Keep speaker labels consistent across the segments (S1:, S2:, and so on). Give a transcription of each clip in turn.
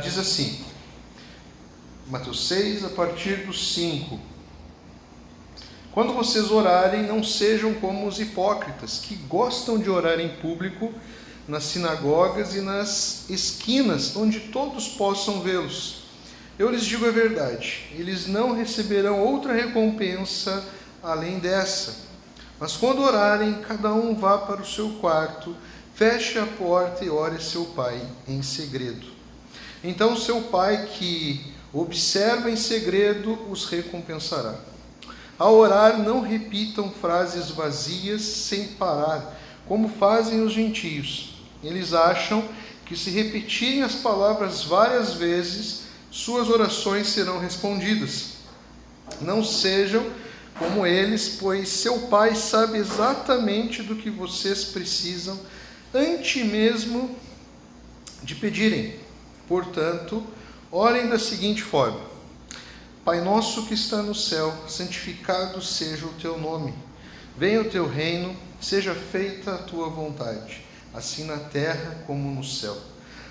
S1: diz assim, Mateus 6, a partir do 5. Quando vocês orarem, não sejam como os hipócritas, que gostam de orar em público, nas sinagogas e nas esquinas, onde todos possam vê-los. Eu lhes digo a verdade, eles não receberão outra recompensa além dessa. Mas quando orarem, cada um vá para o seu quarto, feche a porta e ore a seu pai em segredo. Então seu pai que observa em segredo os recompensará. Ao orar, não repitam frases vazias sem parar, como fazem os gentios. Eles acham que se repetirem as palavras várias vezes, suas orações serão respondidas. Não sejam como eles, pois seu Pai sabe exatamente do que vocês precisam antes mesmo de pedirem. Portanto, orem da seguinte forma: Pai nosso que está no céu, santificado seja o teu nome. Venha o teu reino, seja feita a tua vontade, assim na terra como no céu.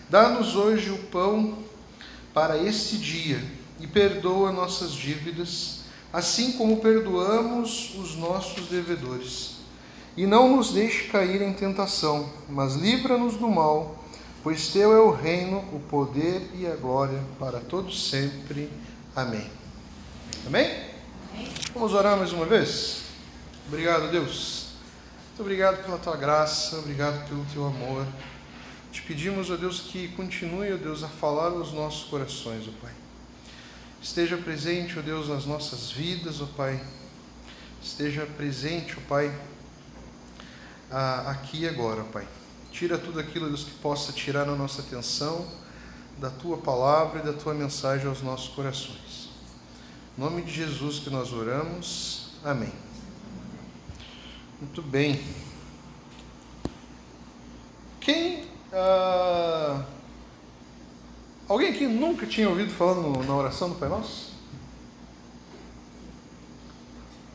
S1: Dá-nos hoje o pão para este dia e perdoa nossas dívidas, assim como perdoamos os nossos devedores. E não nos deixe cair em tentação, mas livra-nos do mal, pois teu é o reino, o poder e a glória para todos sempre. Amém. Amém? Amém. Vamos orar mais uma vez? Obrigado, Deus. Muito obrigado pela tua graça, obrigado pelo teu amor. Te pedimos, ó Deus, que continue, ó Deus, a falar aos nossos corações, ó Pai. Esteja presente, ó Deus, nas nossas vidas, ó Pai. Esteja presente, ó Pai, aqui e agora, ó Pai. Tira tudo aquilo, ó Deus, que possa tirar a nossa atenção da Tua palavra e da Tua mensagem aos nossos corações. Em nome de Jesus que nós oramos. Amém. Muito bem. Alguém aqui nunca tinha ouvido falando na oração do Pai Nosso?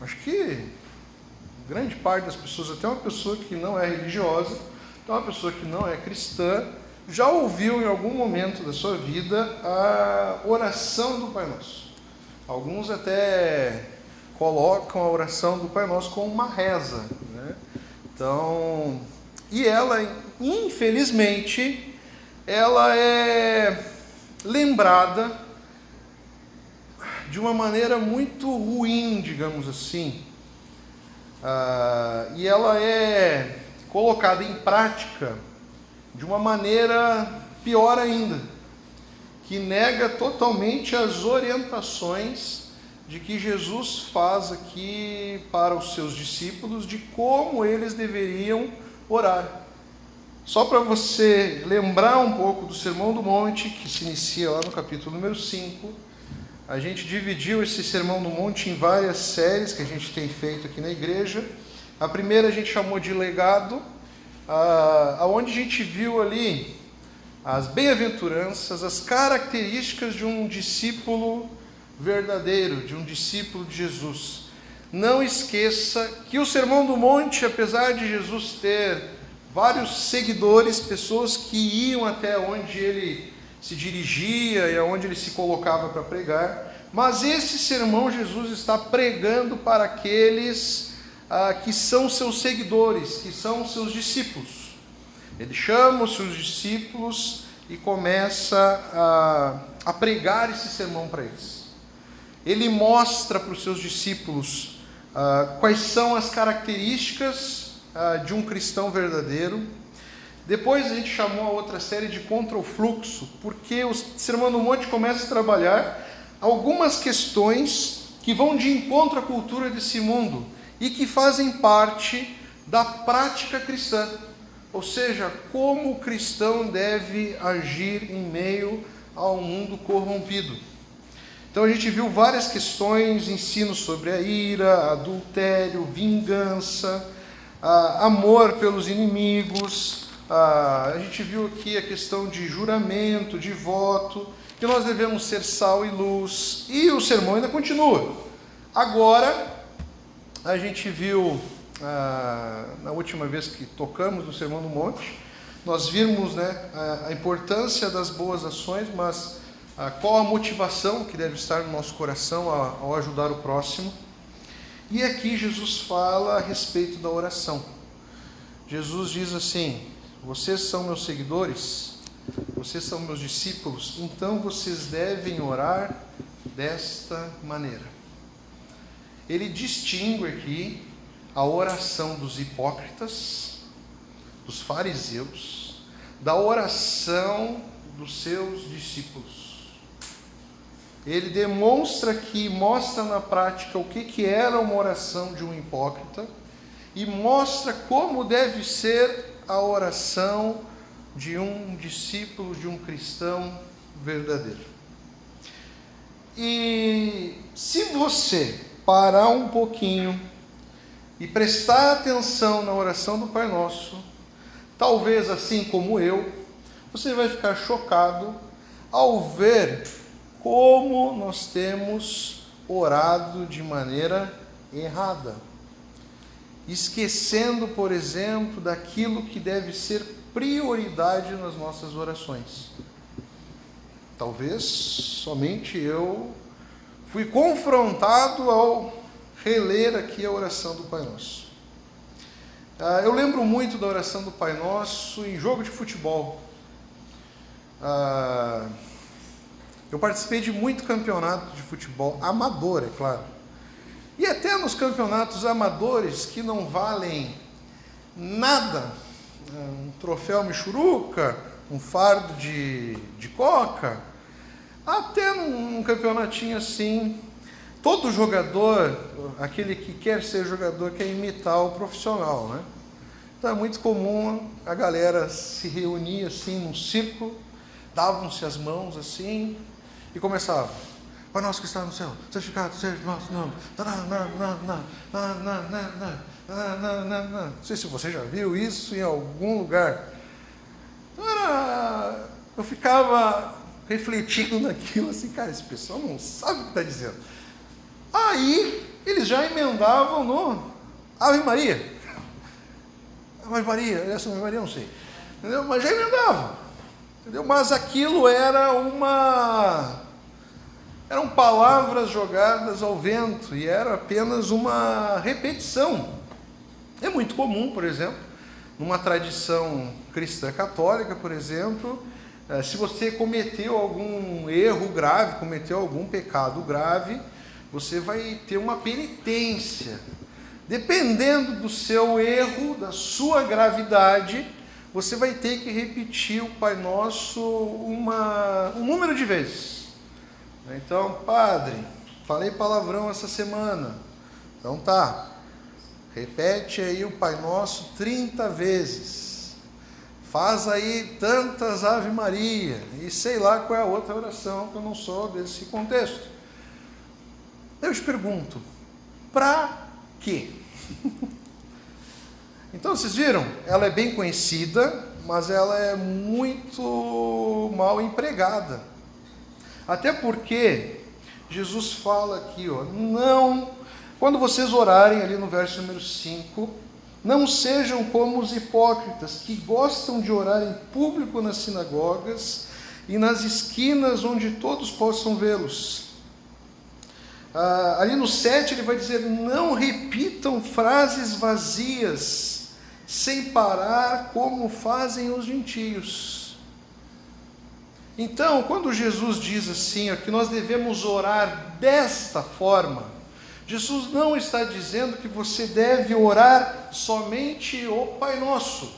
S1: Acho que grande parte das pessoas, até uma pessoa que não é religiosa, até uma pessoa que não é cristã, já ouviu em algum momento da sua vida a oração do Pai Nosso. Alguns até colocam a oração do Pai Nosso como uma reza, né? Então, e ela, infelizmente, ela é lembrada de uma maneira muito ruim, digamos assim. E ela é colocada em prática de uma maneira pior ainda, que nega totalmente as orientações de que Jesus faz aqui para os seus discípulos de como eles deveriam orar. Só para você lembrar um pouco do Sermão do Monte, que se inicia lá no capítulo número 5, a gente dividiu esse Sermão do Monte em várias séries que a gente tem feito aqui na igreja. A primeira a gente chamou de Legado, onde a gente viu ali as bem-aventuranças, as características de um discípulo verdadeiro, de um discípulo de Jesus. Não esqueça que o Sermão do Monte, apesar de Jesus ter vários seguidores, pessoas que iam até onde ele se dirigia e aonde ele se colocava para pregar, mas esse sermão Jesus está pregando para aqueles que são seus seguidores, que são seus discípulos. Ele chama os seus discípulos e começa a pregar esse sermão para eles. Ele mostra para os seus discípulos quais são as características de um cristão verdadeiro. Depois a gente chamou a outra série de Contra o Fluxo, porque o Sermão do Monte começa a trabalhar algumas questões que vão de encontro à cultura desse mundo e que fazem parte da prática cristã. Ou seja, como o cristão deve agir em meio ao mundo corrompido. Então a gente viu várias questões, ensino sobre a ira, adultério, vingança, amor pelos inimigos. A gente viu aqui a questão de juramento, de voto, que nós devemos ser sal e luz. E o sermão ainda continua. Agora, a gente viu, na última vez que tocamos no Sermão do Monte, nós vimos, né, a importância das boas ações, mas qual a motivação que deve estar no nosso coração ao ajudar o próximo. E aqui Jesus fala a respeito da oração. Jesus diz assim: vocês são meus seguidores, vocês são meus discípulos, então vocês devem orar desta maneira. Ele distingue aqui a oração dos hipócritas, dos fariseus, da oração dos seus discípulos. Ele demonstra aqui, mostra na prática o que era uma oração de um hipócrita e mostra como deve ser a oração de um discípulo, de um cristão verdadeiro. E se você parar um pouquinho e prestar atenção na oração do Pai Nosso, talvez assim como eu, você vai ficar chocado ao ver como nós temos orado de maneira errada, esquecendo, por exemplo, daquilo que deve ser prioridade nas nossas orações. Talvez somente eu fui confrontado ao reler aqui a oração do Pai Nosso. Eu lembro muito da oração do Pai Nosso em jogo de futebol. Eu participei de muito campeonato de futebol, amador, é claro. E até nos campeonatos amadores que não valem nada, um troféu Michuruca, um fardo de coca, até num campeonatinho assim, todo jogador, aquele que quer ser jogador, quer imitar o profissional, né? Então é muito comum a galera se reunir assim num círculo, davam-se as mãos assim e começava: Pai nosso que está no céu, santificado seja o nosso nome. Não sei se você já viu isso em algum lugar. Então eu ficava refletindo naquilo assim, cara, esse pessoal não sabe o que está dizendo. Aí eles já emendavam no Ave Maria. Ave Maria, essa Ave Maria eu não sei. Entendeu? Mas já emendavam. Entendeu? Mas aquilo eram palavras jogadas ao vento e era apenas uma repetição. É muito comum, por exemplo, numa tradição cristã católica, por exemplo, se você cometeu algum erro grave, cometeu algum pecado grave, você vai ter uma penitência. Dependendo do seu erro, da sua gravidade, você vai ter que repetir o Pai Nosso um número de vezes. Então, padre, falei palavrão essa semana. Então tá, repete aí o Pai Nosso 30 vezes. Faz aí tantas Ave Maria. E sei lá qual é a outra oração, que eu não sou desse contexto. Eu te pergunto, para quê? Então, vocês viram? Ela é bem conhecida, mas ela é muito mal empregada. Até porque Jesus fala aqui, não, quando vocês orarem ali no verso número 5, não sejam como os hipócritas que gostam de orar em público nas sinagogas e nas esquinas onde todos possam vê-los. Ali no 7 ele vai dizer: não repitam frases vazias, sem parar, como fazem os gentios. Então, quando Jesus diz assim, que nós devemos orar desta forma, Jesus não está dizendo que você deve orar somente o Pai Nosso,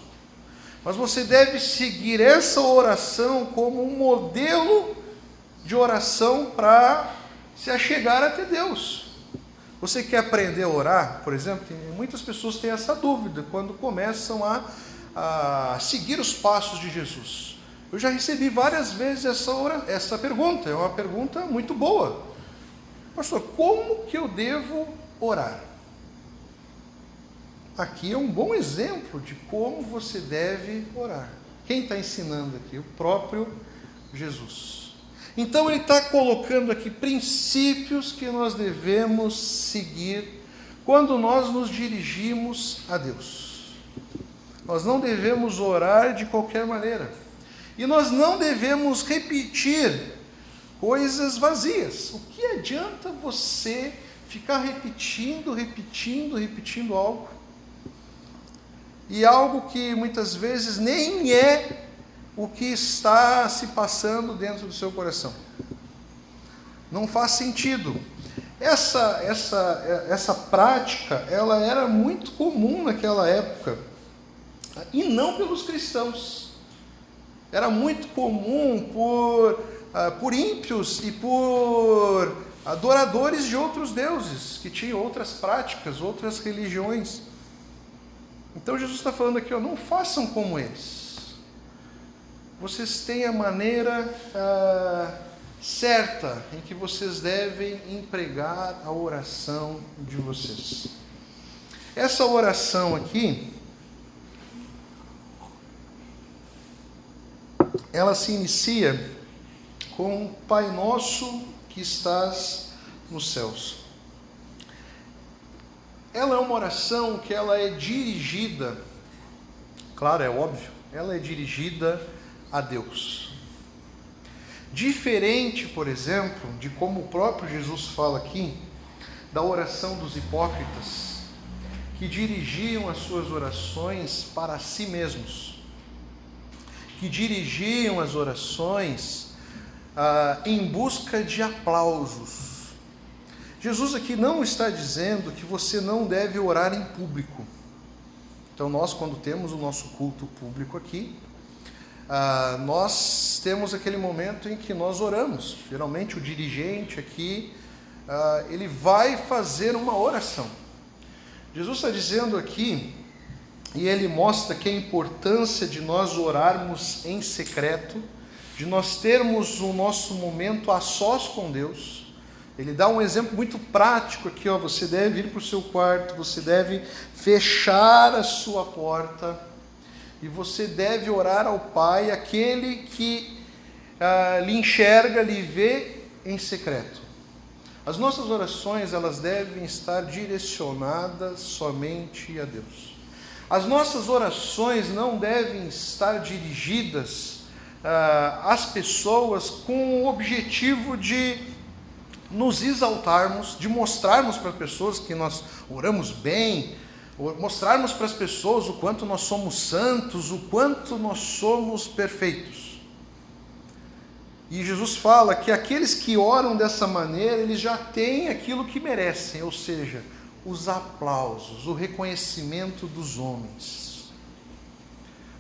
S1: mas você deve seguir essa oração como um modelo de oração para se achegar até Deus. Você quer aprender a orar, por exemplo? Muitas pessoas têm essa dúvida quando começam a seguir os passos de Jesus. Eu já recebi várias vezes essa pergunta, é uma pergunta muito boa. Pastor, como que eu devo orar? Aqui é um bom exemplo de como você deve orar. Quem está ensinando aqui? O próprio Jesus. Então ele está colocando aqui princípios que nós devemos seguir quando nós nos dirigimos a Deus. Nós não devemos orar de qualquer maneira. E nós não devemos repetir coisas vazias. O que adianta você ficar repetindo algo? E algo que muitas vezes nem é o que está se passando dentro do seu coração. Não faz sentido. Essa prática, ela era muito comum naquela época, e não pelos cristãos. Era muito comum por ímpios e por adoradores de outros deuses, que tinham outras práticas, outras religiões. Então Jesus está falando aqui, não façam como eles. Vocês têm a maneira certa em que vocês devem empregar a oração de vocês. Essa oração aqui, ela se inicia com Pai Nosso que estás nos céus. Ela é uma oração que ela é dirigida, claro, é óbvio, ela é dirigida a Deus. Diferente, por exemplo, de como o próprio Jesus fala aqui, da oração dos hipócritas, que dirigiam as suas orações para si mesmos, que dirigiam as orações em busca de aplausos. Jesus aqui não está dizendo que você não deve orar em público. Então nós, quando temos o nosso culto público aqui, nós temos aquele momento em que nós oramos. Geralmente o dirigente aqui, ele vai fazer uma oração. Jesus está dizendo aqui, e ele mostra que a importância de nós orarmos em secreto, de nós termos o nosso momento a sós com Deus. Ele dá um exemplo muito prático aqui, você deve ir para o seu quarto, você deve fechar a sua porta, e você deve orar ao Pai, aquele que lhe enxerga, lhe vê em secreto. As nossas orações, elas devem estar direcionadas somente a Deus. As nossas orações não devem estar dirigidas às pessoas com o objetivo de nos exaltarmos, de mostrarmos para as pessoas que nós oramos bem, mostrarmos para as pessoas o quanto nós somos santos, o quanto nós somos perfeitos. E Jesus fala que aqueles que oram dessa maneira, eles já têm aquilo que merecem, ou seja, os aplausos, o reconhecimento dos homens.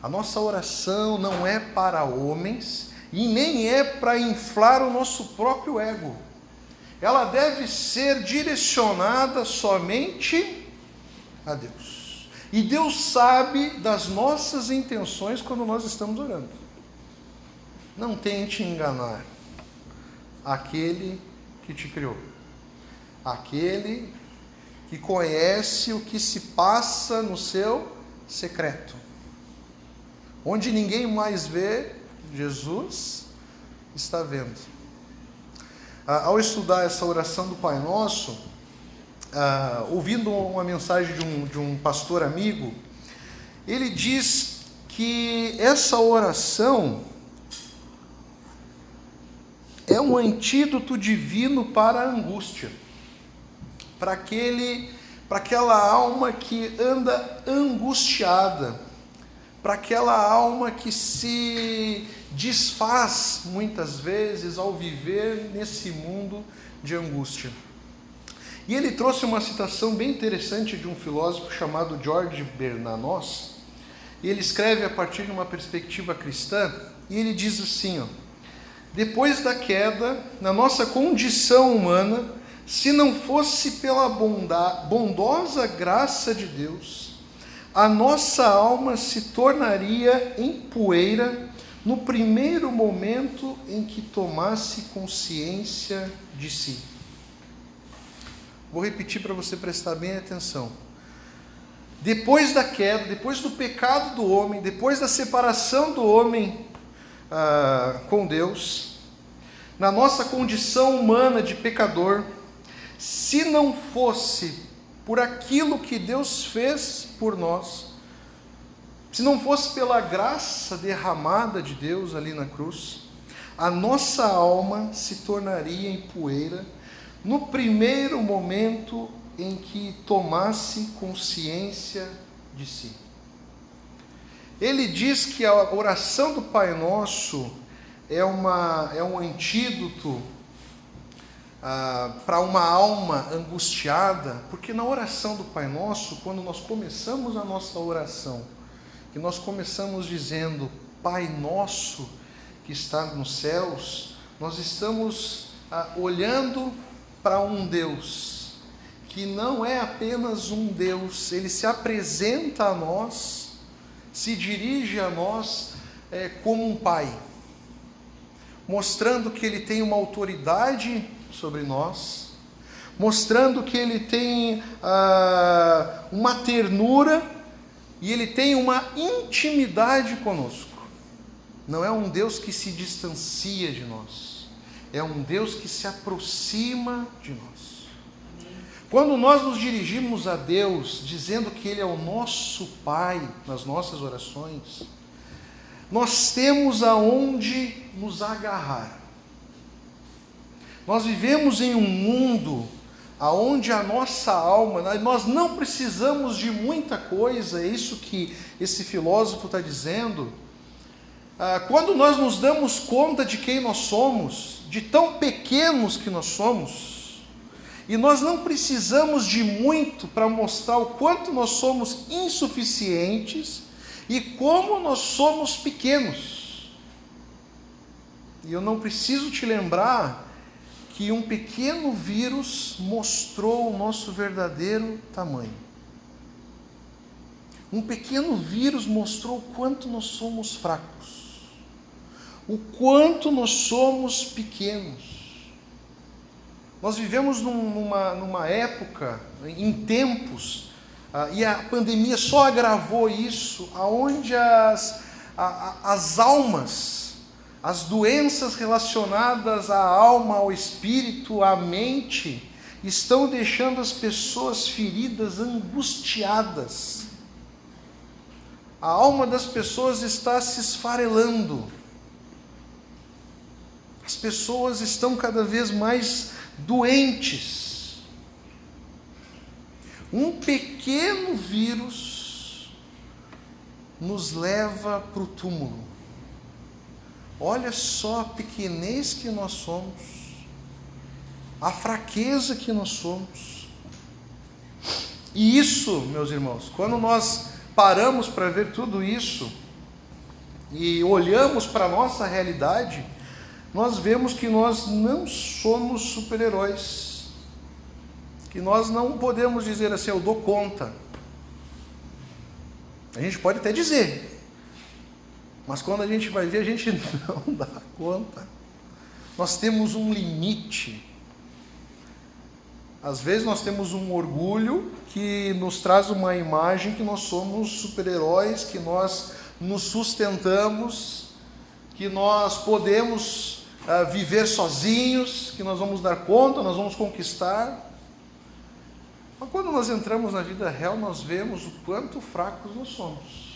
S1: A nossa oração não é para homens e nem é para inflar o nosso próprio ego. Ela deve ser direcionada somente a Deus. E Deus sabe das nossas intenções quando nós estamos orando. Não tente enganar aquele que te criou, aquele que conhece o que se passa no seu secreto. Onde ninguém mais vê, Jesus está vendo. Ao estudar essa oração do Pai Nosso, ouvindo uma mensagem de um pastor amigo, ele diz que essa oração é um antídoto divino para a angústia, para aquela alma que anda angustiada, para aquela alma que se desfaz muitas vezes ao viver nesse mundo de angústia. E ele trouxe uma citação bem interessante de um filósofo chamado George Bernanos, e ele escreve a partir de uma perspectiva cristã, e ele diz assim, depois da queda, na nossa condição humana, se não fosse pela bondosa graça de Deus, a nossa alma se tornaria em poeira no primeiro momento em que tomasse consciência de si. Vou repetir para você prestar bem atenção. Depois da queda, depois do pecado do homem, depois da separação do homem com Deus, na nossa condição humana de pecador, se não fosse por aquilo que Deus fez por nós, se não fosse pela graça derramada de Deus ali na cruz, a nossa alma se tornaria em poeira no primeiro momento em que tomasse consciência de si. Ele diz que a oração do Pai Nosso é um antídoto para uma alma angustiada, porque na oração do Pai Nosso, quando nós começamos a nossa oração, que nós começamos dizendo Pai Nosso que está nos céus, nós estamos olhando para um Deus que não é apenas um Deus, Ele se apresenta a nós, se dirige a nós como um Pai, mostrando que Ele tem uma autoridade sobre nós, mostrando que Ele tem uma ternura e Ele tem uma intimidade conosco. Não é um Deus que se distancia de nós, é um Deus que se aproxima de nós. Quando nós nos dirigimos a Deus dizendo que Ele é o nosso Pai nas nossas orações, nós temos aonde nos agarrar. Nós vivemos em um mundo onde a nossa alma, nós não precisamos de muita coisa, é isso que esse filósofo está dizendo. Quando nós nos damos conta de quem nós somos, de tão pequenos que nós somos, e nós não precisamos de muito para mostrar o quanto nós somos insuficientes e como nós somos pequenos. E eu não preciso te lembrar que um pequeno vírus mostrou o nosso verdadeiro tamanho. Um pequeno vírus mostrou o quanto nós somos fracos, o quanto nós somos pequenos. Nós vivemos numa época, em tempos, e a pandemia só agravou isso, onde as almas, as doenças relacionadas à alma, ao espírito, à mente, estão deixando as pessoas feridas, angustiadas. A alma das pessoas está se esfarelando. As pessoas estão cada vez mais doentes. Um pequeno vírus nos leva para o túmulo. Olha só a pequenez que nós somos, a fraqueza que nós somos. E isso, meus irmãos, quando nós paramos para ver tudo isso e olhamos para a nossa realidade, nós vemos que nós não somos super-heróis, que nós não podemos dizer assim, eu dou conta. A gente pode até dizer, mas quando a gente vai ver, a gente não dá conta. Nós temos um limite. Às vezes nós temos um orgulho que nos traz uma imagem que nós somos super-heróis, que nós nos sustentamos, que nós podemos viver sozinhos, que nós vamos dar conta, nós vamos conquistar. Mas quando nós entramos na vida real, nós vemos o quanto fracos nós somos.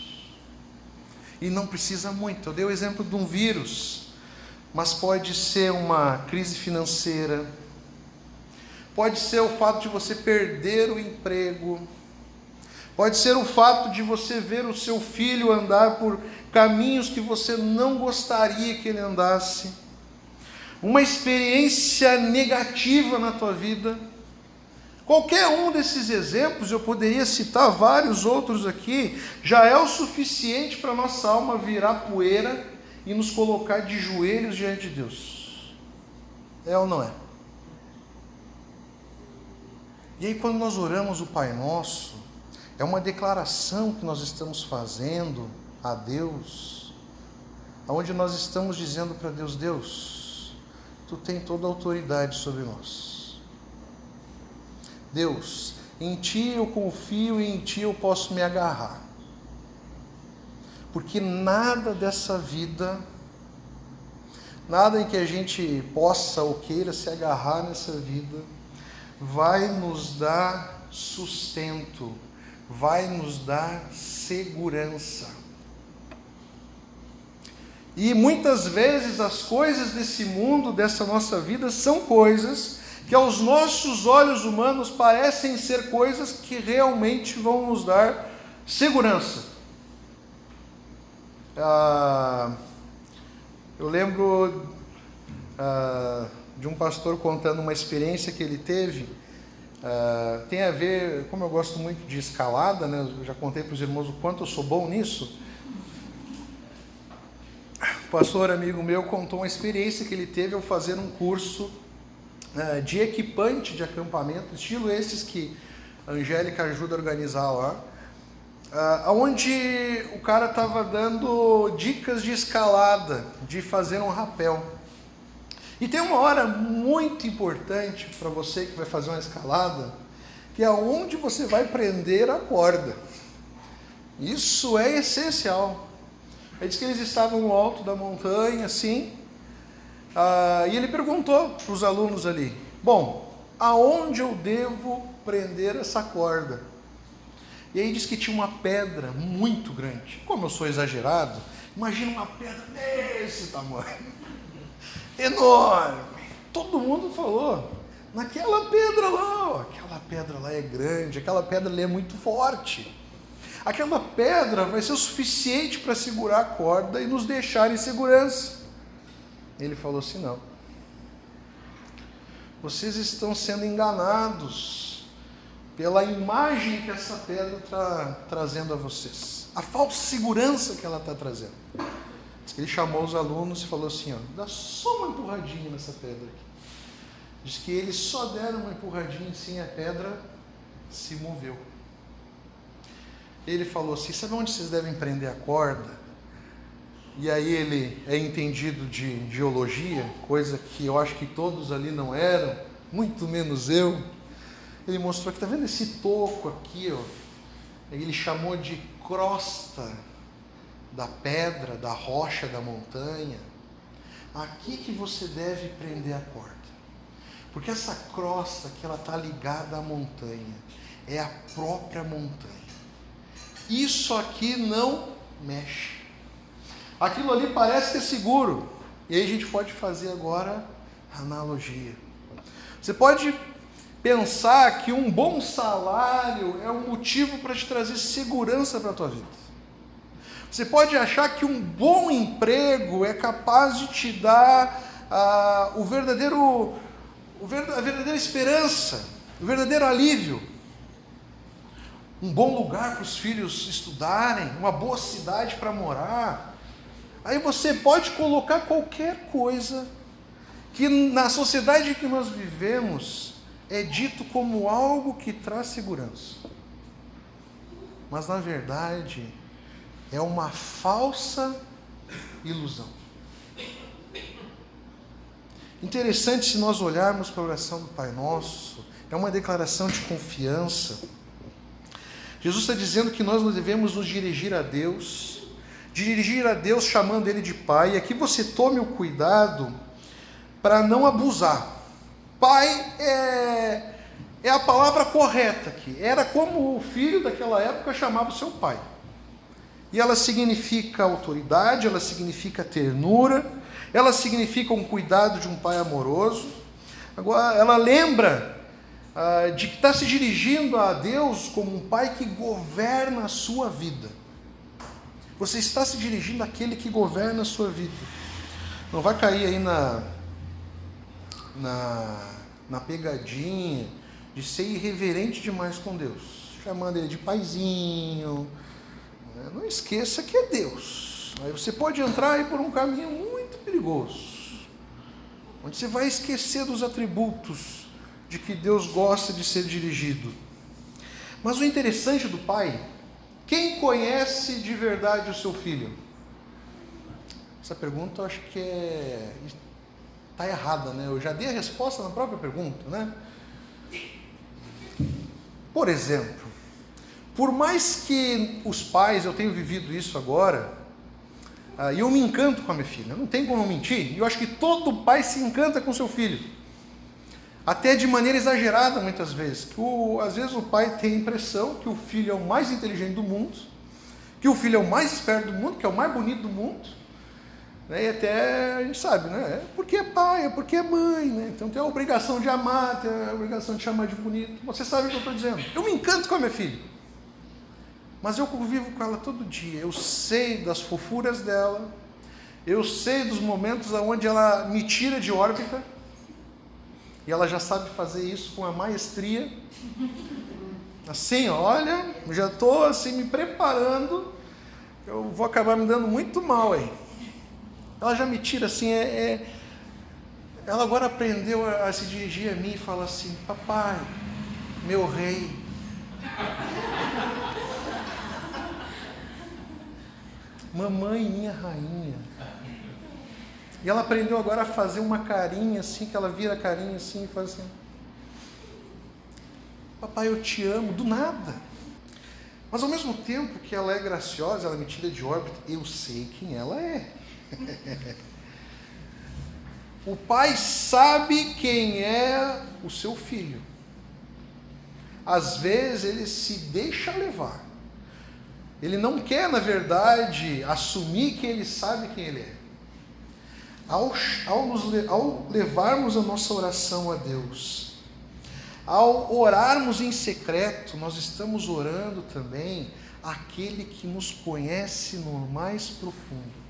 S1: E não precisa muito. Eu dei o exemplo de um vírus, mas pode ser uma crise financeira, pode ser o fato de você perder o emprego, pode ser o fato de você ver o seu filho andar por caminhos que você não gostaria que ele andasse, uma experiência negativa na tua vida. Qualquer um desses exemplos, eu poderia citar vários outros aqui, já é o suficiente para a nossa alma virar poeira e nos colocar de joelhos diante de Deus. É ou não é? E aí quando nós oramos o Pai Nosso, é uma declaração que nós estamos fazendo a Deus, onde nós estamos dizendo para Deus, Deus, Tu tem toda a autoridade sobre nós. Deus, em Ti eu confio e em Ti eu posso me agarrar. Porque nada dessa vida, nada em que a gente possa ou queira se agarrar nessa vida, vai nos dar sustento, vai nos dar segurança. E muitas vezes as coisas desse mundo, dessa nossa vida, são coisas que aos nossos olhos humanos parecem ser coisas que realmente vão nos dar segurança. Eu lembro de um pastor contando uma experiência que ele teve. Tem a ver, como eu gosto muito de escalada, né? Eu já contei para os irmãos o quanto eu sou bom nisso. O pastor amigo meu contou uma experiência que ele teve ao fazer um curso de equipante de acampamento, estilo esses que a Angélica ajuda a organizar lá, onde o cara estava dando dicas de escalada, de fazer um rapel. E tem uma hora muito importante para você que vai fazer uma escalada, que é onde você vai prender a corda. Isso é essencial. Ele disse que eles estavam no alto da montanha, assim, e ele perguntou para os alunos ali: bom, aonde eu devo prender essa corda? E aí disse que tinha uma pedra muito grande. Como eu sou exagerado, imagina uma pedra desse tamanho, enorme. Todo mundo falou: naquela pedra lá, ó, aquela pedra lá é grande, aquela pedra ali é muito forte. Aquela pedra vai ser o suficiente para segurar a corda e nos deixar em segurança. Ele falou assim: não. Vocês estão sendo enganados pela imagem que essa pedra está trazendo a vocês. A falsa segurança que ela está trazendo. Ele chamou os alunos e falou assim: ó, dá só uma empurradinha nessa pedra aqui. Diz que eles só deram uma empurradinha assim, a pedra se moveu. Ele falou assim: sabe onde vocês devem prender a corda? E aí ele é entendido de geologia, coisa que eu acho que todos ali não eram, muito menos eu. Ele mostrou que, está vendo esse toco aqui, ó? Ele chamou de crosta da pedra, da rocha da montanha. Aqui que você deve prender a corda. Porque essa crosta que ela está ligada à montanha, é a própria montanha. Isso aqui não mexe. Aquilo ali parece que é seguro. E aí a gente pode fazer agora a analogia. Você pode pensar que um bom salário é um motivo para te trazer segurança para a tua vida. Você pode achar que um bom emprego é capaz de te dar a verdadeira esperança, o verdadeiro alívio. Um bom lugar para os filhos estudarem, uma boa cidade para morar. Aí você pode colocar qualquer coisa que na sociedade que nós vivemos é dito como algo que traz segurança. Mas na verdade é uma falsa ilusão. Interessante se nós olharmos para a oração do Pai Nosso, é uma declaração de confiança. Jesus está dizendo que nós devemos nos dirigir a Deus chamando Ele de Pai, e aqui você tome o cuidado para não abusar. Pai é a palavra correta aqui, era como o filho daquela época chamava o seu pai. E ela significa autoridade, ela significa ternura, ela significa um cuidado de um pai amoroso. Agora, ela lembra de que está se dirigindo a Deus como um pai que governa a sua vida. Você está se dirigindo àquele que governa a sua vida. Não vai cair aí na pegadinha de ser irreverente demais com Deus, chamando Ele de paizinho. Não esqueça que é Deus. Aí você pode entrar aí por um caminho muito perigoso, onde você vai esquecer dos atributos de que Deus gosta de ser dirigido. Mas o interessante do Pai, quem conhece de verdade o seu filho? Essa pergunta eu acho que está errada, né? Eu já dei a resposta na própria pergunta, né? Por exemplo, por mais que os pais, eu tenho vivido isso agora, e eu me encanto com a minha filha, não tem como eu mentir, e eu acho que todo pai se encanta com seu filho, até de maneira exagerada muitas vezes, às vezes o pai tem a impressão que o filho é o mais inteligente do mundo, que o filho é o mais esperto do mundo, que é o mais bonito do mundo, Né? E até a gente sabe, né? É porque é pai, é porque é mãe, né? Então tem a obrigação de amar, tem a obrigação de chamar de bonito. Você sabe o que eu estou dizendo. Eu me encanto com a minha filha. Mas eu convivo com ela todo dia. Eu sei das fofuras dela. Eu sei dos momentos onde ela me tira de órbita. E ela já sabe fazer isso com a maestria. Assim, olha, já estou assim, me preparando. Eu vou acabar me dando muito mal aí. Ela já me tira assim, ela agora aprendeu a se dirigir a mim e fala assim: papai, meu rei. Mamãe, minha rainha. E ela aprendeu agora a fazer uma carinha assim, que ela vira a carinha assim e faz assim: papai, eu te amo, do nada. Mas ao mesmo tempo que ela é graciosa, ela me tira de órbita, eu sei quem ela é. O pai sabe quem é o seu filho. Às vezes ele se deixa levar. Ele não quer, na verdade, assumir que ele sabe quem ele é. Ao levarmos a nossa oração a Deus, ao orarmos em secreto, nós estamos orando também àquele que nos conhece no mais profundo.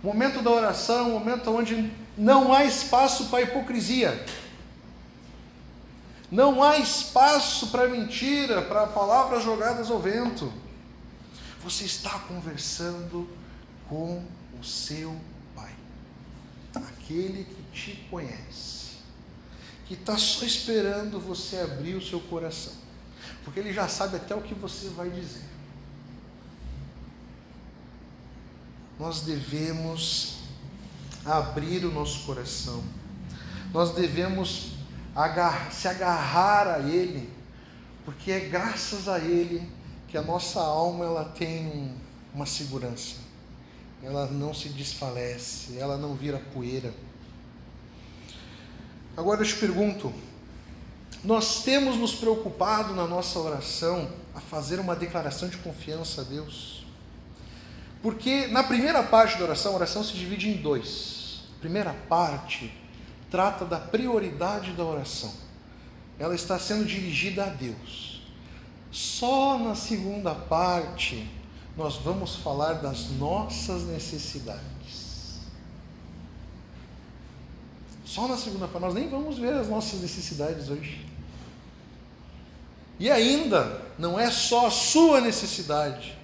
S1: O momento da oração é um momento onde não há espaço para hipocrisia. Não há espaço para mentira, para palavras jogadas ao vento. Você está conversando com o seu Pai. Aquele que te conhece. Que está só esperando você abrir o seu coração. Porque Ele já sabe até o que você vai dizer. Nós devemos abrir o nosso coração. Nós devemos se agarrar a Ele, porque é graças a Ele que a nossa alma ela tem uma segurança. Ela não se desfalece, ela não vira poeira. Agora eu te pergunto, nós temos nos preocupado na nossa oração a fazer uma declaração de confiança a Deus? Porque na primeira parte da oração, a oração se divide em dois. A primeira parte trata da prioridade da oração. Ela está sendo dirigida a Deus. Só na segunda parte, nós vamos falar das nossas necessidades. Só na segunda parte, nós nem vamos ver as nossas necessidades hoje. E ainda, não é só a sua necessidade.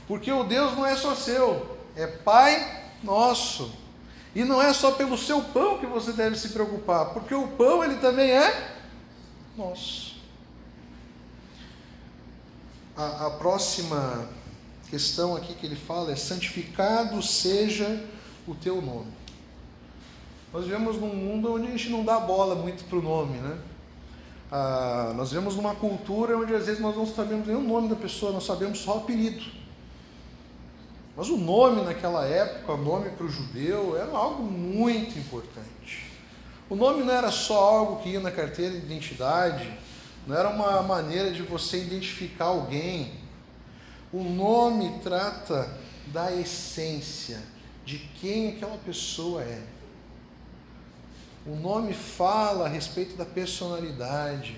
S1: Porque o Deus não é só seu, é Pai nosso. E não é só pelo seu pão que você deve se preocupar, porque o pão ele também é nosso. A próxima questão aqui que ele fala é: santificado seja o teu nome. Nós vivemos num mundo onde a gente não dá bola muito para o nome, né? Nós vivemos numa cultura onde às vezes nós não sabemos nem o nome da pessoa, nós sabemos só o apelido. Mas o nome naquela época, o nome para o judeu, era algo muito importante. O nome não era só algo que ia na carteira de identidade, não era uma maneira de você identificar alguém. O nome trata da essência, de quem aquela pessoa é. O nome fala a respeito da personalidade,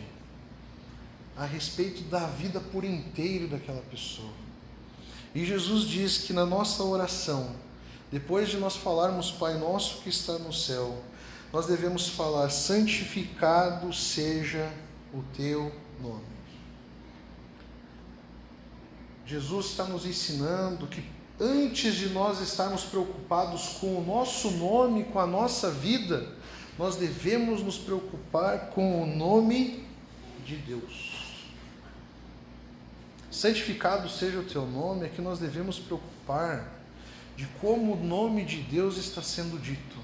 S1: a respeito da vida por inteiro daquela pessoa. E Jesus diz que na nossa oração, depois de nós falarmos Pai nosso que está no céu, nós devemos falar: santificado seja o teu nome. Jesus está nos ensinando que antes de nós estarmos preocupados com o nosso nome, com a nossa vida, nós devemos nos preocupar com o nome de Deus. Santificado seja o teu nome, é que nós devemos preocupar de como o nome de Deus está sendo dito,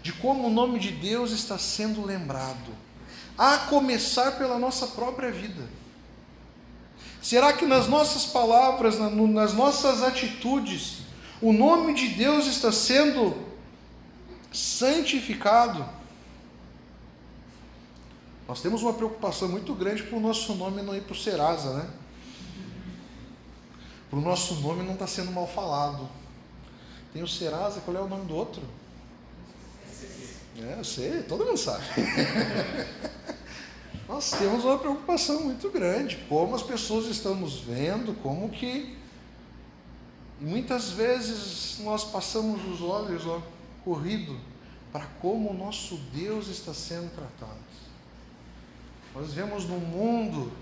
S1: de como o nome de Deus está sendo lembrado, a começar pela nossa própria vida. Será que nas nossas palavras, nas nossas atitudes, o nome de Deus está sendo santificado? Nós temos uma preocupação muito grande para o nosso nome não ir para o Serasa, né? Para o nosso nome não estar sendo mal falado. Tem o Serasa, qual é o nome do outro? Eu sei, todo mundo sabe. Nós temos uma preocupação muito grande, como as pessoas estão nos vendo, como que muitas vezes nós passamos os olhos corrido para como o nosso Deus está sendo tratado. Nós vivemos num mundo,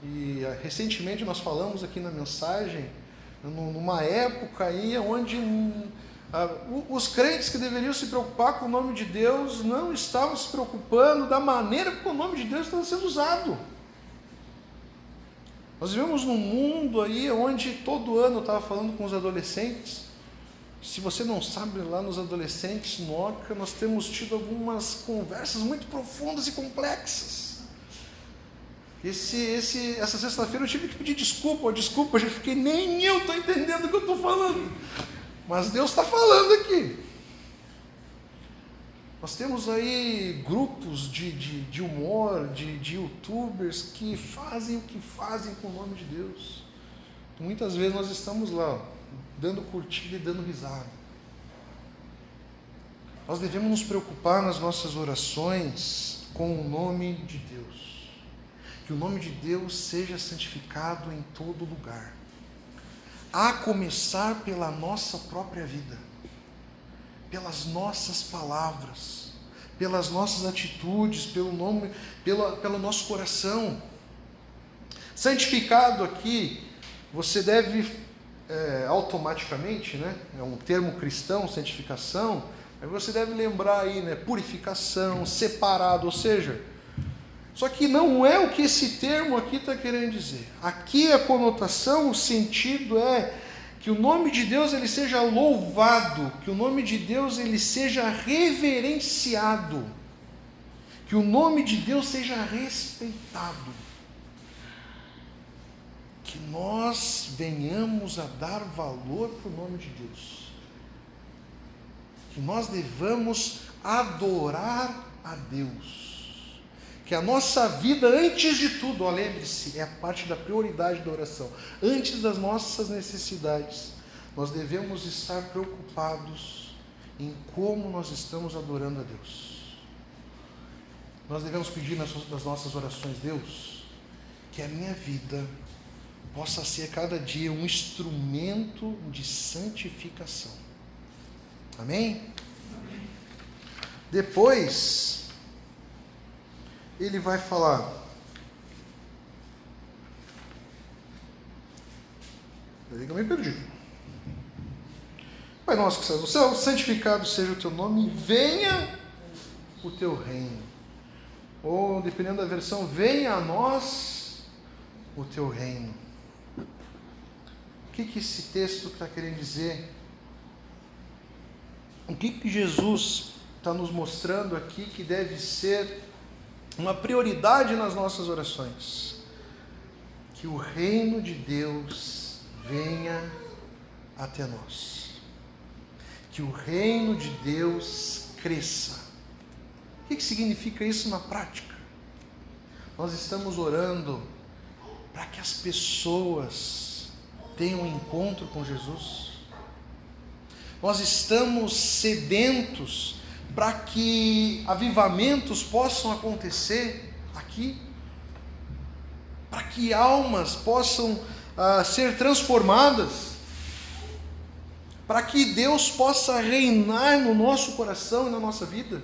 S1: e recentemente nós falamos aqui na mensagem, numa época aí onde os crentes que deveriam se preocupar com o nome de Deus não estavam se preocupando da maneira que o nome de Deus estava sendo usado. Nós vivemos num mundo aí onde todo ano eu estava falando com os adolescentes. Se você não sabe, lá nos adolescentes, no OCA, nós temos tido algumas conversas muito profundas e complexas. Essa sexta-feira eu tive que pedir desculpa, porque nem eu estou entendendo o que eu estou falando. Mas Deus está falando aqui. Nós temos aí grupos de humor, de youtubers que fazem o que fazem com o nome de Deus. Muitas vezes nós estamos lá, dando curtida e dando risada. Nós devemos nos preocupar nas nossas orações com o nome de Deus. Que o nome de Deus seja santificado em todo lugar. A começar pela nossa própria vida, pelas nossas palavras, pelas nossas atitudes, pelo nosso coração. Santificado aqui, você deve automaticamente, né? É um termo cristão, santificação, aí você deve lembrar aí, né? Purificação, separado, ou seja, só que não é o que esse termo aqui está querendo dizer. Aqui a conotação, o sentido é que o nome de Deus ele seja louvado, que o nome de Deus ele seja reverenciado, que o nome de Deus seja respeitado, que nós venhamos a dar valor para o nome de Deus, que nós devamos adorar a Deus. Que a nossa vida, antes de tudo, lembre-se, é a parte da prioridade da oração. Antes das nossas necessidades, nós devemos estar preocupados em como nós estamos adorando a Deus. Nós devemos pedir nas nossas orações, Deus, que a minha vida possa ser cada dia um instrumento de santificação. Amém? Amém. Depois ele vai falar, eu me perdi. Pai nosso que estás no céu, santificado seja o teu nome, venha o teu reino. Ou, dependendo da versão, venha a nós o teu reino. O que esse texto está querendo dizer? O que Jesus está nos mostrando aqui que deve ser uma prioridade nas nossas orações? Que o reino de Deus venha até nós. Que o reino de Deus cresça. O que significa isso na prática? Nós estamos orando para que as pessoas tenham um encontro com Jesus. Nós estamos sedentos para que avivamentos possam acontecer aqui, para que almas possam ser transformadas, para que Deus possa reinar no nosso coração e na nossa vida.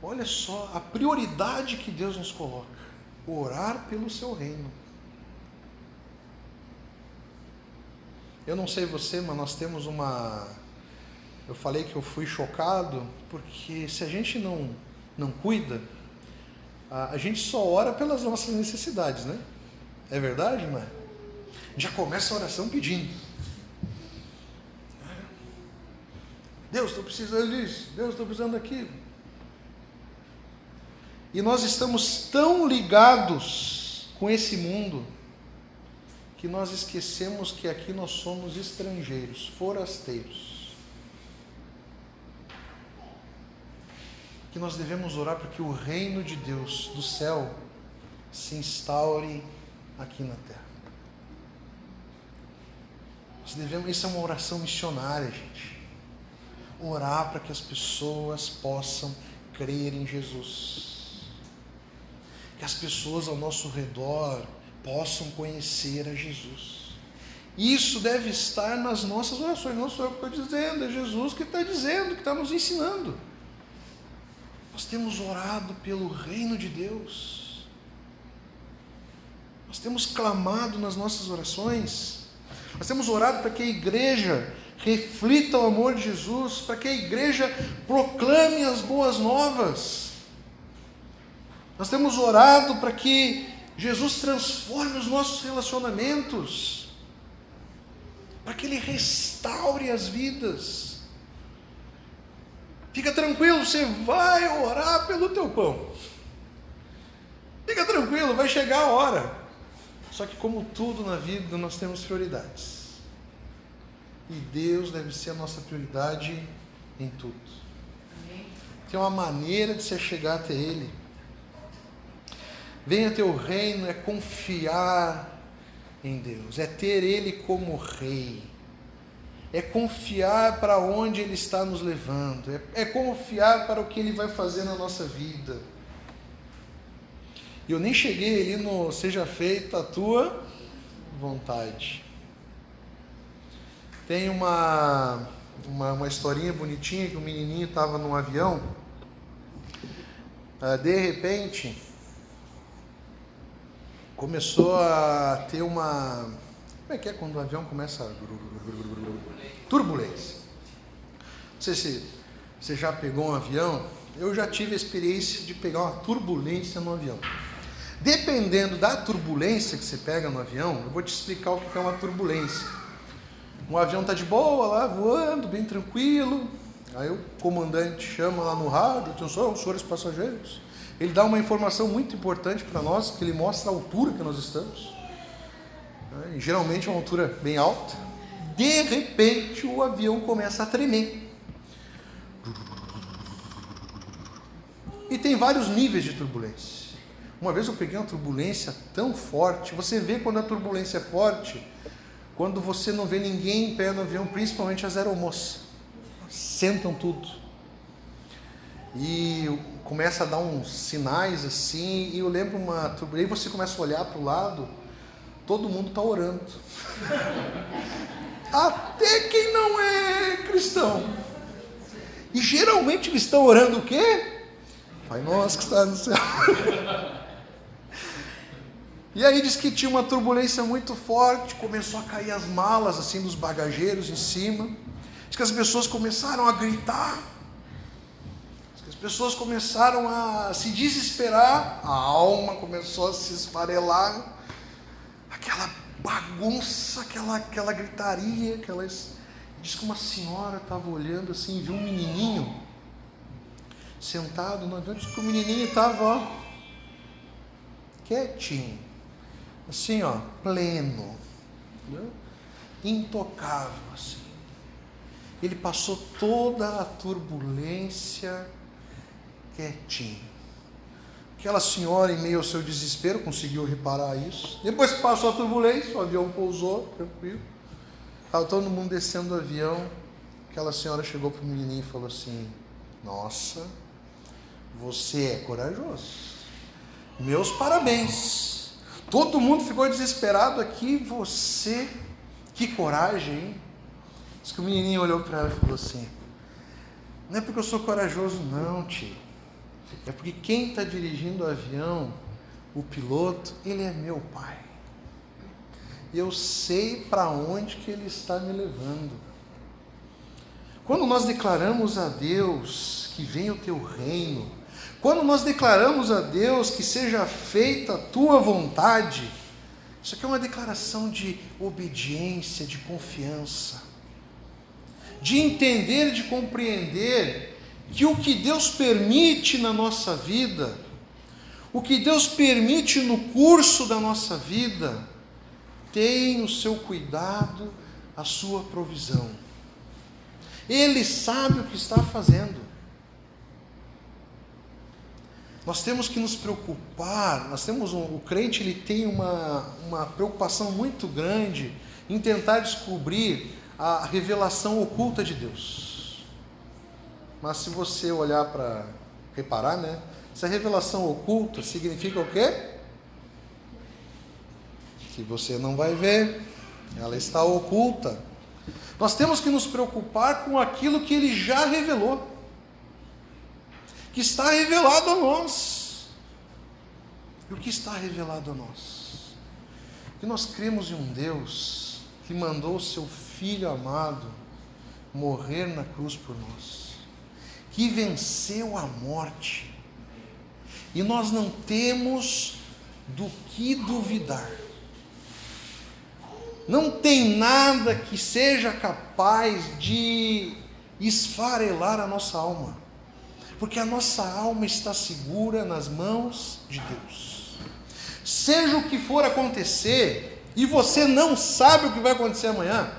S1: Olha só a prioridade que Deus nos coloca: orar pelo seu reino. Eu não sei você, mas nós temos eu falei que eu fui chocado, porque se a gente não cuida, a gente só ora pelas nossas necessidades, né? É verdade, não é? Já começa a oração pedindo. Deus, estou precisando disso. Deus, estou precisando daquilo. E nós estamos tão ligados com esse mundo que nós esquecemos que aqui nós somos estrangeiros, forasteiros. Que nós devemos orar para que o reino de Deus, do céu, se instaure aqui na terra. Isso é uma oração missionária, gente. Orar para que as pessoas possam crer em Jesus. Que as pessoas ao nosso redor possam conhecer a Jesus. Isso deve estar nas nossas orações. Não sou eu que estou dizendo, é Jesus que está dizendo, que está nos ensinando. Nós temos orado pelo reino de Deus. Nós temos clamado nas nossas orações. Nós temos orado para que a igreja reflita o amor de Jesus, para que a igreja proclame as boas novas. Nós temos orado para que Jesus transforme os nossos relacionamentos, para que Ele restaure as vidas. Fica tranquilo, você vai orar pelo teu pão. Fica tranquilo, vai chegar a hora. Só que como tudo na vida, nós temos prioridades. E Deus deve ser a nossa prioridade em tudo. Tem uma maneira de se chegar até Ele. Venha teu reino é confiar em Deus, é ter Ele como Rei, é confiar para onde Ele está nos levando, é confiar para o que Ele vai fazer na nossa vida. E eu nem cheguei ali no seja feita a tua vontade. Tem uma historinha bonitinha que o menininho estava num avião, de repente começou a ter uma... Como é que é quando o avião começa a... Turbulência. Não sei se você já pegou um avião. Eu já tive a experiência de pegar uma turbulência no avião. Dependendo da turbulência que você pega no avião, eu vou te explicar o que é uma turbulência. Um avião está de boa lá, voando, bem tranquilo. Aí o comandante chama lá no rádio: atenção, senhores passageiros. Ele dá uma informação muito importante para nós, que ele mostra a altura que nós estamos. E geralmente é uma altura bem alta. De repente o avião começa a tremer. E tem vários níveis de turbulência. Uma vez eu peguei uma turbulência tão forte. Você vê quando a turbulência é forte, quando você não vê ninguém em pé no avião, principalmente as aeromoças. Sentam tudo. E começa a dar uns sinais assim, e eu lembro uma turbulência, aí você começa a olhar para o lado, todo mundo está orando. Até quem não é cristão. E geralmente eles estão orando o quê? Pai nosso que está no céu. E aí diz que tinha uma turbulência muito forte, começou a cair as malas assim dos bagageiros em cima. Diz que as pessoas começaram a gritar. Diz que as pessoas começaram a se desesperar. A alma começou a se esfarelar. Aquela bagunça, aquela gritaria, Diz que uma senhora estava olhando assim e viu um menininho sentado no avião. Diz que o menininho estava quietinho, assim pleno, intocável assim. Ele passou toda a turbulência quietinho. Aquela senhora, em meio ao seu desespero, conseguiu reparar isso. Depois que passou a turbulência, o avião pousou, tranquilo. Estava todo mundo descendo do avião. Aquela senhora chegou para o menininho e falou assim: nossa, você é corajoso. Meus parabéns. Todo mundo ficou desesperado aqui. Você, que coragem, hein? Diz que o menininho olhou para ela e falou assim: não é porque eu sou corajoso não, tio. É porque quem está dirigindo o avião, o piloto, ele é meu pai. Eu sei para onde que ele está me levando. Quando nós declaramos a Deus que venha o teu reino, quando nós declaramos a Deus que seja feita a tua vontade, isso aqui é uma declaração de obediência, de confiança, de entender e de compreender que o que Deus permite na nossa vida, o que Deus permite no curso da nossa vida, tem o seu cuidado, a sua provisão. Ele sabe o que está fazendo. Nós temos que nos preocupar, o crente ele tem uma preocupação muito grande em tentar descobrir a revelação oculta de Deus. Mas se você olhar para reparar, né? Essa revelação oculta significa o quê? Que você não vai ver, ela está oculta. Nós temos que nos preocupar com aquilo que Ele já revelou, que está revelado a nós. E o que está revelado a nós? Que nós cremos em um Deus que mandou o seu Filho amado morrer na cruz por nós, que venceu a morte, e nós não temos do que duvidar. Não tem nada que seja capaz de esfarelar a nossa alma, porque a nossa alma está segura nas mãos de Deus. Seja o que for acontecer, e você não sabe o que vai acontecer amanhã.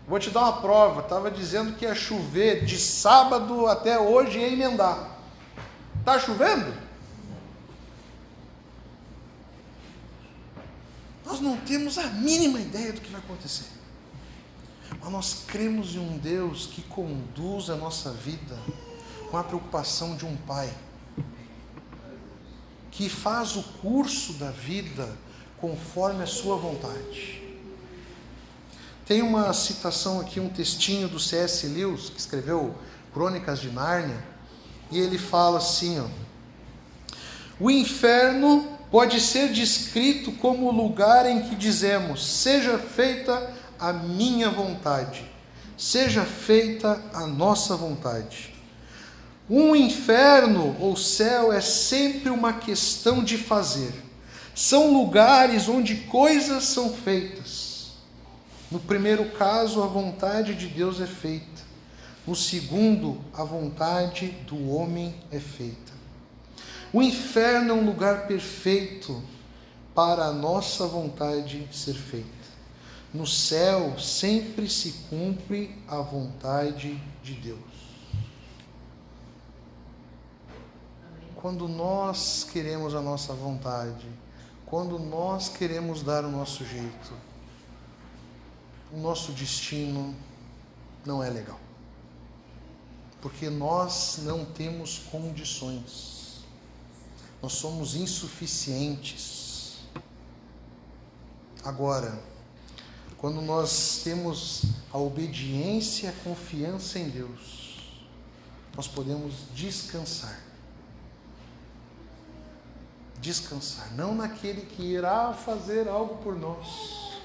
S1: Vou te dar uma prova. Estava dizendo que ia chover de sábado até hoje e ia emendar. Está chovendo? Nós não temos a mínima ideia do que vai acontecer. Mas nós cremos em um Deus que conduz a nossa vida com a preocupação de um pai, que faz o curso da vida conforme a sua vontade. Tem uma citação aqui, um textinho do C.S. Lewis, que escreveu Crônicas de Nárnia, e ele fala assim, ó: o inferno pode ser descrito como o lugar em que dizemos: seja feita a minha vontade, seja feita a nossa vontade. Um inferno ou céu é sempre uma questão de fazer. São lugares onde coisas são feitas. No primeiro caso, a vontade de Deus é feita. No segundo, a vontade do homem é feita. O inferno é um lugar perfeito para a nossa vontade ser feita. No céu sempre se cumpre a vontade de Deus. Quando nós queremos a nossa vontade, quando nós queremos dar o nosso jeito, o nosso destino não é legal. Porque nós não temos condições. Nós somos insuficientes. Agora, quando nós temos a obediência e a confiança em Deus, nós podemos descansar. Descansar, não naquele que irá fazer algo por nós,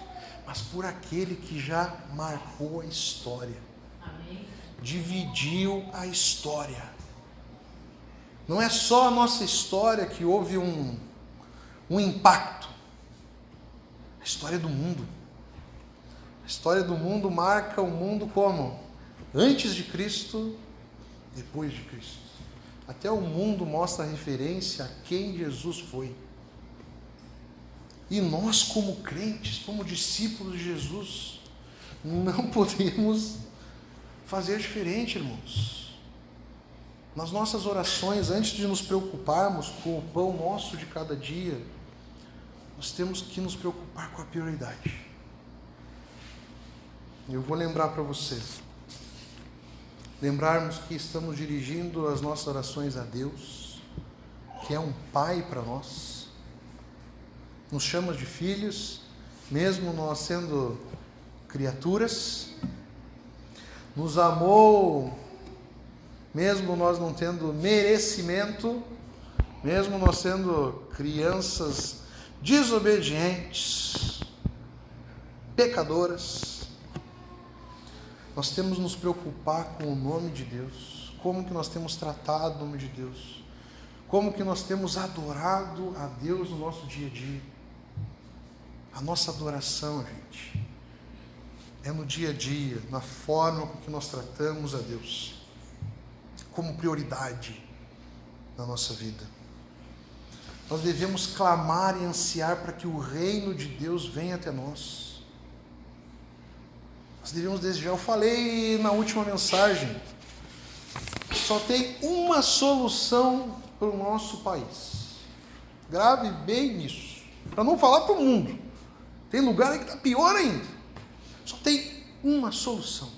S1: mas por aquele que já marcou a história. Amém. Dividiu a história. Não é só a nossa história que houve um impacto. A história do mundo. A história do mundo marca o mundo como? Antes de Cristo, depois de Cristo. Até o mundo mostra referência a quem Jesus foi. E nós, como crentes, como discípulos de Jesus, não podemos fazer diferente, irmãos. Nas nossas orações, antes de nos preocuparmos com o pão nosso de cada dia, nós temos que nos preocupar com a prioridade. Eu vou lembrar para você. Lembrarmos que estamos dirigindo as nossas orações a Deus, que é um Pai para nós, nos chama de filhos, mesmo nós sendo criaturas, nos amou, mesmo nós não tendo merecimento, mesmo nós sendo crianças desobedientes, pecadoras. Nós temos que nos preocupar com o nome de Deus, como que nós temos tratado o nome de Deus, como que nós temos adorado a Deus no nosso dia a dia. A nossa adoração, gente, é no dia a dia, na forma com que nós tratamos a Deus, como prioridade na nossa vida. Nós devemos clamar e ansiar para que o reino de Deus venha até nós. Nós devemos desejar. Eu falei na última mensagem, só tem uma solução para o nosso país. Grave bem nisso, para não falar para o mundo. Tem lugar aí que está pior ainda. Só tem uma solução.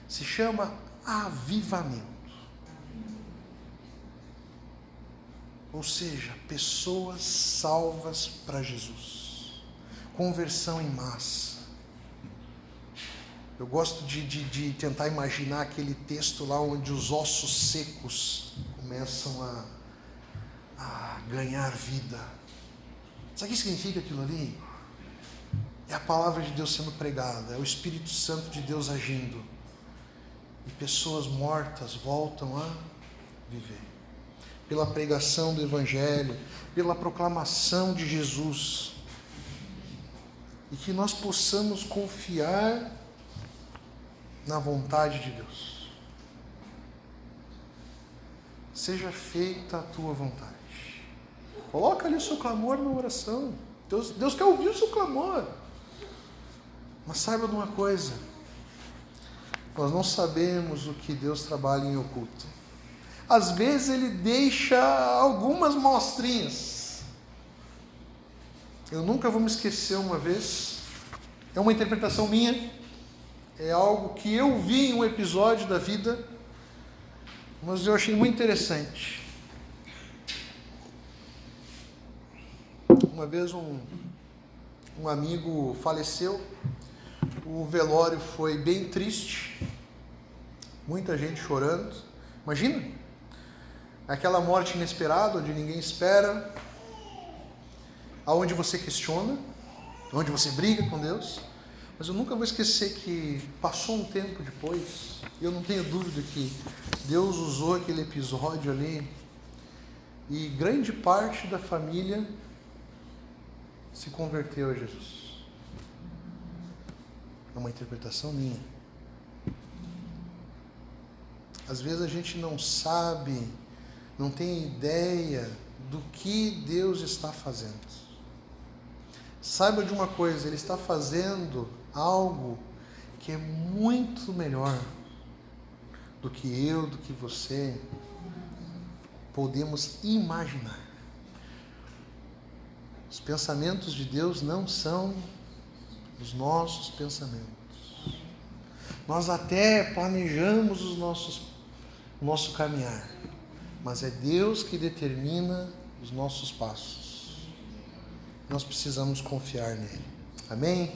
S1: Se chama avivamento. Ou seja, pessoas salvas para Jesus. Conversão em massa. Eu gosto de tentar imaginar aquele texto lá onde os ossos secos começam a ganhar vida. Sabe o que significa aquilo ali? É a palavra de Deus sendo pregada, é o Espírito Santo de Deus agindo. E pessoas mortas voltam a viver. Pela pregação do Evangelho, pela proclamação de Jesus. E que nós possamos confiar na vontade de Deus. Seja feita a tua vontade. Coloca ali o seu clamor na oração. Deus quer ouvir o seu clamor. Mas saiba de uma coisa. Nós não sabemos o que Deus trabalha em oculto. Às vezes Ele deixa algumas mostrinhas. Eu nunca vou me esquecer uma vez. É uma interpretação minha. É algo que eu vi em um episódio da vida. Mas eu achei muito interessante. Uma vez um amigo faleceu. O velório foi bem triste. Muita gente chorando. Imagina. Aquela morte inesperada, onde ninguém espera, aonde você questiona, onde você briga com Deus. Mas eu nunca vou esquecer que passou um tempo depois, e eu não tenho dúvida que Deus usou aquele episódio ali, e grande parte da família se converteu a Jesus. É uma interpretação minha. Às vezes a gente não sabe, não tem ideia do que Deus está fazendo. Saiba de uma coisa, Ele está fazendo algo que é muito melhor do que eu, do que você podemos imaginar. Os pensamentos de Deus não são os nossos pensamentos. Nós até planejamos o nosso caminhar, mas é Deus que determina os nossos passos. Nós precisamos confiar nele. Amém?